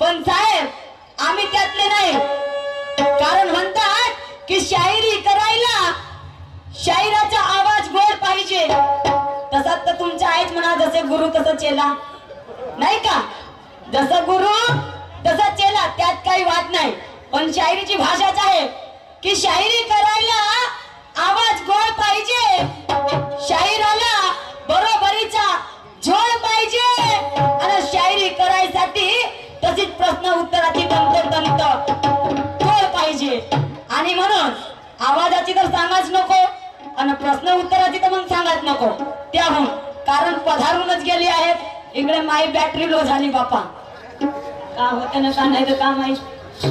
पण साहेब आम्ही त्यातले नाही, कारण म्हणतात की शायरी करायला शायराचा आवाज गोड पाहिजे। तसाच तर तुमच्या आईच म्हणा, जसे गुरु तसं चेला, नाही का? जसं गुरु तसा चेला, त्यात काही वाद नाही। पण शायरीची भाषाच आहे की शायरी करायला आवाज गोड पाहिजे, शायराला बरोबरीचा जोड पाहिजे, आणि शायरी करायसाठी तशीच प्रश्न उत्तराची तंतोतंत जोड पाहिजे। आणि म्हणून आवाजाची तर सांगाच नको आणि प्रश्न उत्तराची तर मग सांगाच नको त्याहून, कारण पधारूनच गेली आहेत। इकडे माई बॅटरी लो झाली बापा, का होतं ना का नाही तर का माहित,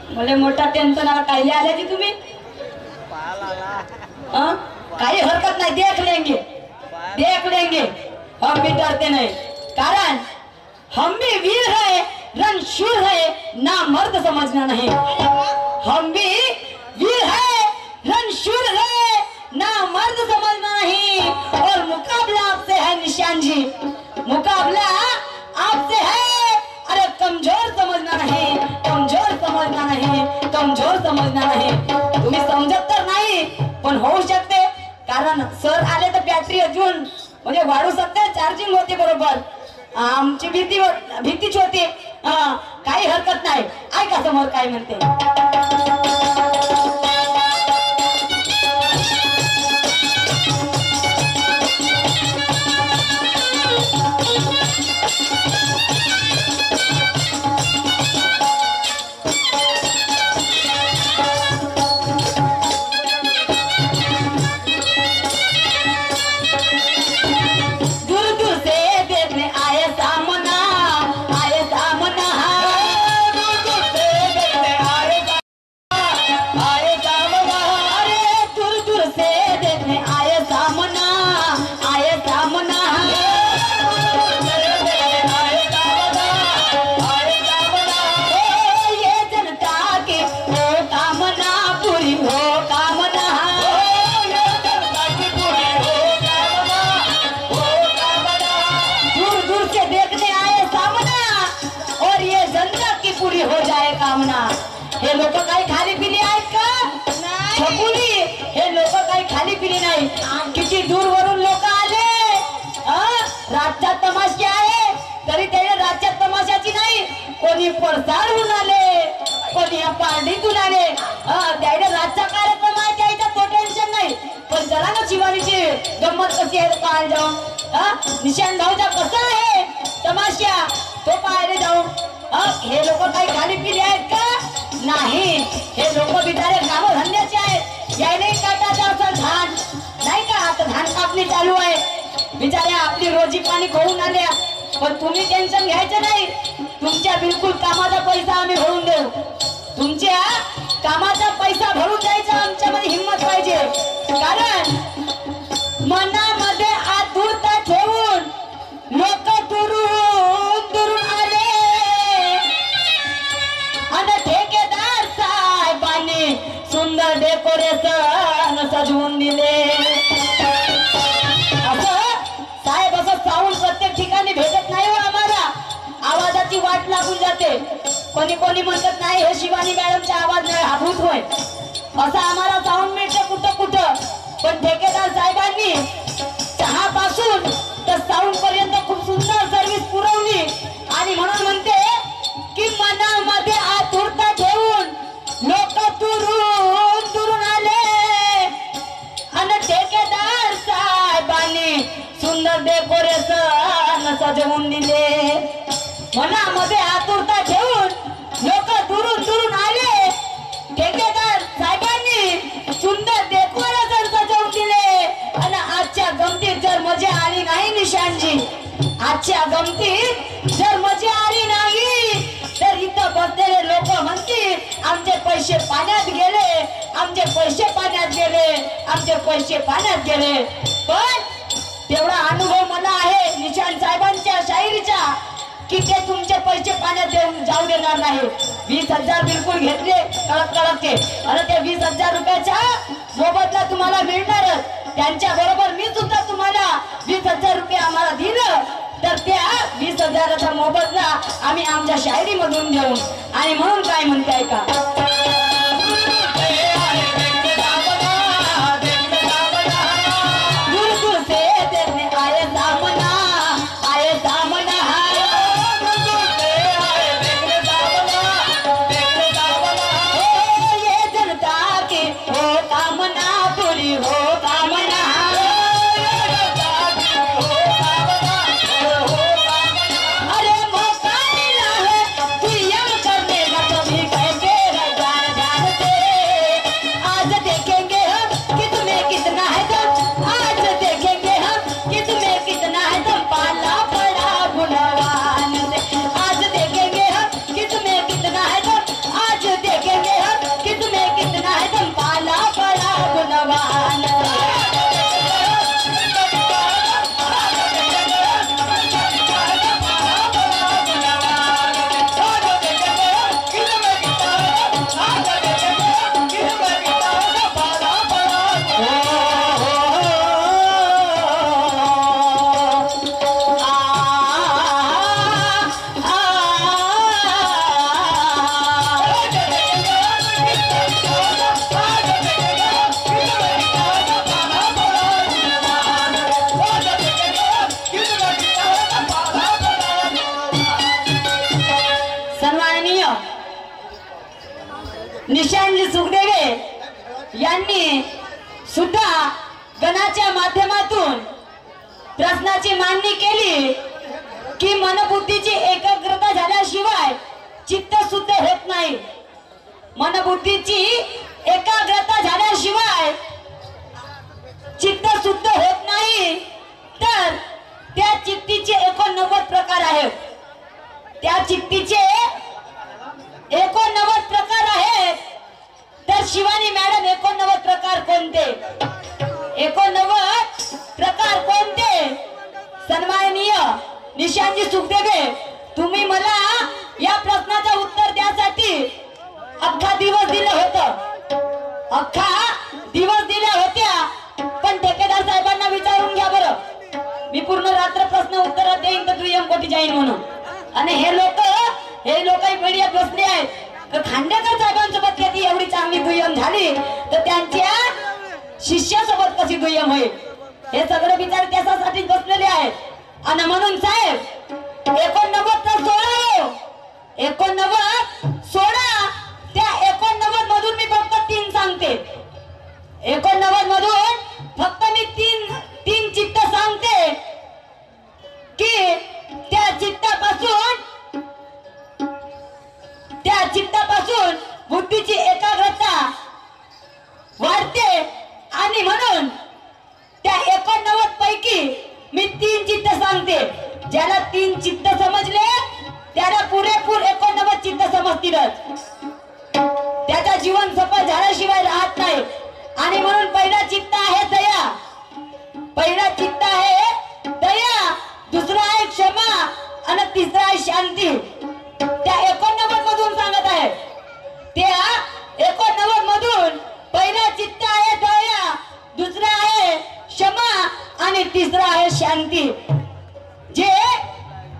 मला मोठा टेन्शन आला। काय आले की तुम्ही? काही हरकत नाही, देख लेंगे, हम भी डरते नहीं, कारण हम भी वीर है, रणशूर है, ना मर्द समझना नहीं। हम भी वीर है, रणशूर है, ना मर्द समझना नहीं, और मुकाबला आपसे है निशान जी, मुकाबला आपसे है, अरे कमजोर समझना नहीं, कमजोर समझना नहीं, कमजोर समझना नहीं। तुम्ही समजत तर नाही पण होऊ शकते, कारण सर आले तर बॅटरी अजून म्हणजे वाढू शकते, चार्जिंग होते बरोबर। आमची भीतीच होती, काही हरकत नाही। ऐका समोर काय म्हणते। हे लोक काही खाली पिली आहेत का? छकुली, हे लोक काही खाली पिली नाही। किती दूरवरून लोक आले, रातचा तमाशा आहे तरी त्याने रातच्या तमाशाची नाही, कोणी पडसाळून आले, कोणी पार्टीतून आले, त्याने रातचा कार्यक्रम आहे त्याचा तो टेन्शन नाही। पण चला ना शिवानीची गंमत कशी आहे पाहायला जाऊ, निशान भाऊचा कसा आहे तमाशा तो पाहायला जाऊ। हे लोक काही खाली पिले आहेत का? नाही, हे लोक बिचारे कामधंद्याचे आहेत, यायला काटाचा असं धान नाही का? आता धान कापणी चालू आहे, बिचारे आपली रोजी पाणी खाऊन आल्या। पण तुम्ही टेन्शन घ्यायचं नाही, तुमच्या बिलकुल कामाचा पैसा आम्ही भरून देऊ, तुमच्या कामाचा पैसा भरून द्यायचा आमच्यामध्ये हिम्मत पाहिजे। कारण मनामध्ये आतुरता ठेवून लोक दुरून दुरून आले, आणि ठेकेदार साहेबांनी सुंदर डेकोरेशन सजवून दिले। असं साहेब असं साऊंड प्रत्येक ठिकाणी भेटत नाही हो आम्हाला, आवाजाची वाट लागून जाते। कोणी कोणी म्हणत नाही हे शिवानी मॅडमचा आवाज नाही, हा भूत होय, असं आम्हाला साऊंड मिळतं कुठं कुठं। पण ठेकेदार साहेबांनी चहापासून तर साऊंड पर्यंत खूप सुंदर सर्व्हिस पुरवली, आणि म्हणून म्हणते की मनामध्ये आतुरता ठेवून लोक दुरून दुरून आले, आणि ठेकेदार साहेबांनी सुंदर डेकोरेशन सजवून दिले। मनामध्ये आतुरता ठेवून लोक दुरून दुरून आले, ठेकेदार साहेबांनी सुंदर डेकोरेशन सजवून दिले। आणि आजच्या गमतीत जर मजा आली नाही निशानजी, आजच्या गमतीत जर मजा आली नाही तर इथं बसलेले लोक म्हणतील आमचे पैसे पाण्यात गेले, आमचे पैसे पाण्यात गेले, आमचे पैसे पाण्यात गेले। पण तेवढा अनुभव मला आहे निशान साहेबांच्या शायरीचा की ते तुमचे पैसे पाण्यात जाऊ देणार नाही। 20,000 बिलकुल घेतले कडक कडकचे, आणि ते 20,000 रुपयाचा मोबदला तुम्हाला मिळणारच। त्यांच्या बरोबर मी सुद्धा तुम्हाला 20,000 रुपये आम्हाला दिलं तर त्या 20,000चा मोबदला आम्ही आमच्या शायरीमधून देऊ. आणि म्हणून काय म्हणते ऐका. दूर दूर से देखने आए सामना, आए सामना. ये जनता की हो कामना पूरी हो कामना. अरे मौका मिला है दुनियम करने का कभी कहते हैं जान जान से. आज देखेंगे हम कि तुम्हें कितना है दम, आज देखेंगे हम कि तुम्हें कितना है दम. पाला पड़ा गुणवान से. आज देखेंगे हम कि तुम्हें कितना है दम, आज देखेंगे हम कि तुम्हें कितना है दम. पाला पड़ा गुणवान से. सन्माननीय निशांजी सुखदेवे यांनी सुद्धा गणाच्या माध्यमातून प्रश्नाची मांडणी केली की मनबुद्धीची एकाग्रता झाल्याशिवाय चित्त शुद्ध होत नाही. मनबुद्धीची एकाग्रता झाल्याशिवाय चित्त शुद्ध होत नाही. तर त्या चित्तीचे 89 प्रकार आहेत. त्या चित्तीचे 89 प्रकार आहेत. तर शिवानी मॅडम 89 प्रकार कोणते? 89 प्रकार कोणते? सन्माननीय निशांजी सुखदेवे, तुम्ही मला या प्रश्नाचं उत्तर द्यासाठी अख्खा दिवस दिलं होतं. अख्खा दिवस दिल्या होत्या. पण ठेकेदार साहेबांना विचारून घ्या बरं. मी पूर्ण रात्र प्रश्न उत्तर देईन तर दुय्यम कोटी जाईन म्हणून. आणि हे लोक मीडियात बसले आहेत. तर खांडेकर साहेबांसोबत कधी एवढी चांगली दुय्यम झाली तर त्यांच्या शिष्यासोबत कशी दुय्यम होईल? हे सगळे विचार त्याच्यासाठी बसलेले आहेत. आणि म्हणून साहेब 89 तर 16, 89 16. त्या 89 मधून मी फक्त 3 सांगते. 89 मधून फक्त मी तीन चित्त सांगते की त्या चित्तापासून बुद्धीची एकाग्रता वाढते. आणि म्हणून त्या 89 पैकी मी 3 चित्त सांगते. ज्याला 3 चित्त समजले त्याला पुरेपूर 89 चित्त समजतीलच. त्याचा जीवन सफल झाल्याशिवाय राहत नाही. आणि म्हणून पहिला चित्त आहे दया. पहिला चित्त आहे दया, दुसरा आहे क्षमा आणि तिसरा आहे शांती. त्या 89 मधून सांगत आहे. त्या 89 मधून पहिला चित्त आहे दया, दुसरा आहे क्षमा आणि तिसरा आहे शांती. जे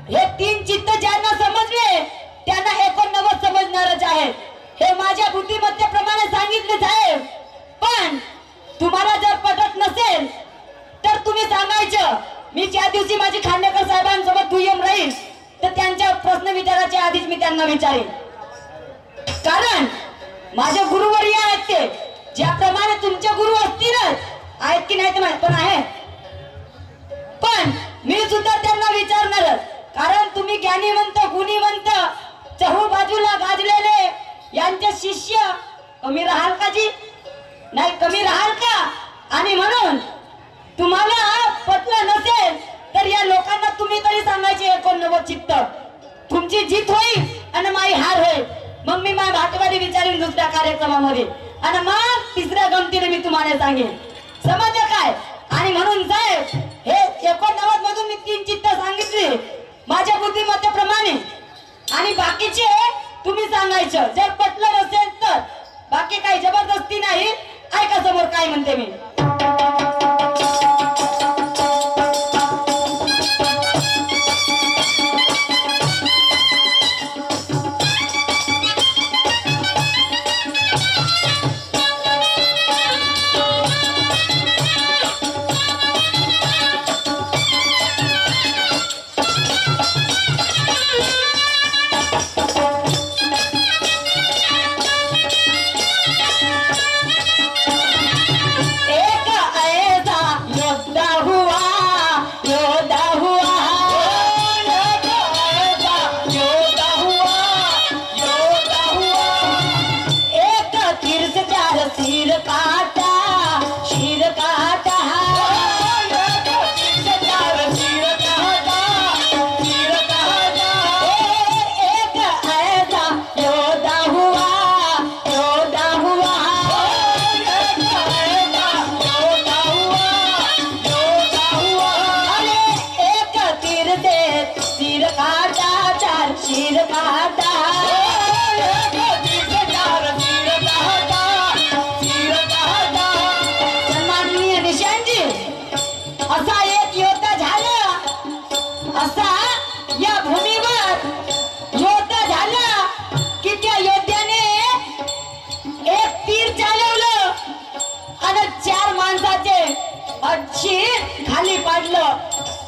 हे 3 चित्त ज्यांना समजले त्यांना 89 समजणारच आहे. हे माझ्या बुद्धिमत्तेप्रमाणे सांगितले साहेब. पण तुम्हाला जर पटत नसेल तर तुम्ही सांगायचं. मी ज्या दिवशी माझी खांडेकर साहेबांसोबत दुय्यम राहील तर त्यांच्या प्रश्न विचाराच्या आधीच मी त्यांना विचारेन. कारण माझे गुरुवर्य आहेत ते. ज्याप्रमाणे तुमचे गुरु असतीलच, आहेत की नाही ते पण आहे. पण मी सुद्धा त्यांना विचारणारच. कारण तुम्ही ज्ञानीवंत गुणीवंत चहू बाजूला गाजलेले यांचे शिष्य कमी राहाल का जी? नाही कमी राहाल का? आणि म्हणून तुम्हाला पटलं नसेल तर या लोकांना तुम्ही तरी सांगायचे 89 चित्त. तुमची जीत होईल आणि माझी हार होईल. मग मी माझ्या भाटवाडी विचारेन दुसऱ्या कार्यक्रमामध्ये. आणि मग तिसऱ्या गमतीने मी तुम्हाला सांगेन. समजलं काय? आणि म्हणून साहेब हे 89 मधून मी 3 चित्त सांगितली माझ्या बुद्धिमत्तेप्रमाणे. आणि बाकीचे तुम्ही सांगायचं. जर पटलं नसेल तर. बाकी काही जबरदस्ती नाही. ऐका समोर काय म्हणते मी. शीर काटा सन्माननीय निशांजी असा एक योद्धा झाला असा या भूमीवर योद्धा झाला की त्या योद्ध्याने एक तीर चालवलं आणि 4 माणसाचे शीर खाली पाडलं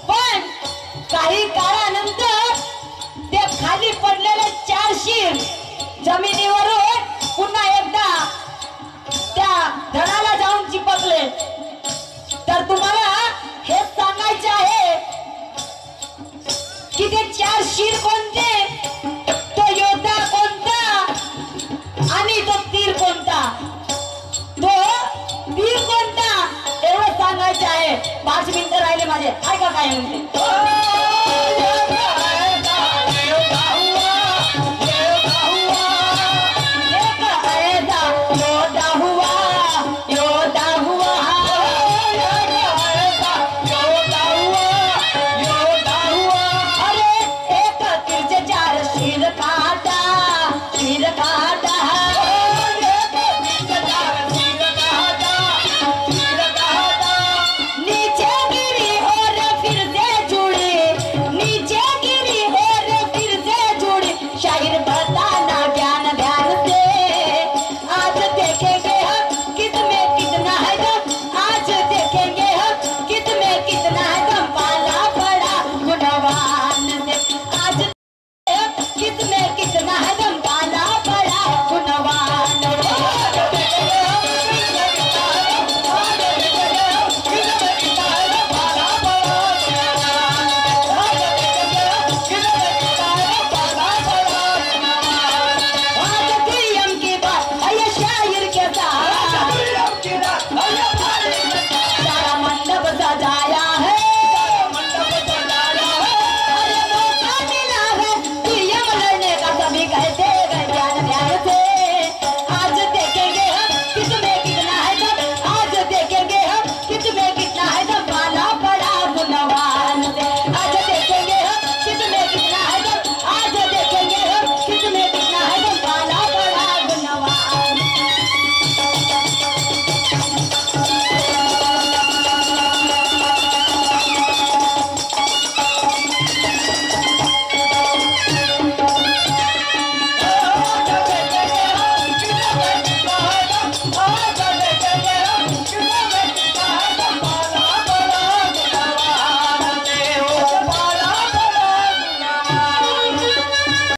पण काही काळानंतर ते खाली पडलेले 4 शीर जमिनीवरून पुन्हा एकदा त्या धडाला जाऊन चिपकले तर तुम्हाला हे सांगायचे आहे की ते 4 शीर कोणते तो योद्धा कोणता आणि तो तीर कोणता तो तीर कोणता एवढं सांगायचं आहे 5 मिनिटं राहिले माझे ऐका काय म्हणते कितना है